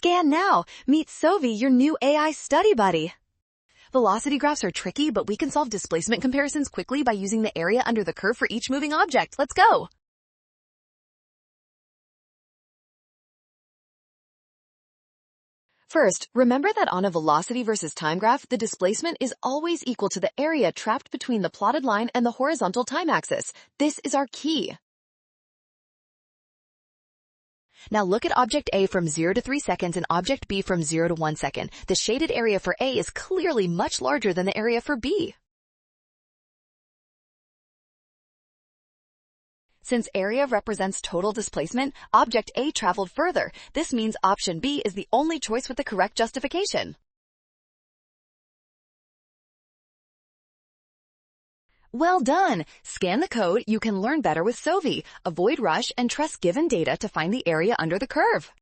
Scan now. Meet Sovi, your new AI study buddy. Velocity graphs are tricky, but we can solve displacement comparisons quickly by using the area under the curve for each moving object. Let's go. First, remember that on a velocity versus time graph, the displacement is always equal to the area trapped between the plotted line and the horizontal time axis. This is our key. Now look at object A from 0 to 3 seconds and object B from 0 to 1 second. The shaded area for A is clearly much larger than the area for B. Since area represents total displacement, object A traveled further. This means option B is the only choice with the correct justification. Well done! Scan the code. You can learn better with Sovi. Avoid rush and trust given data to find the area under the curve.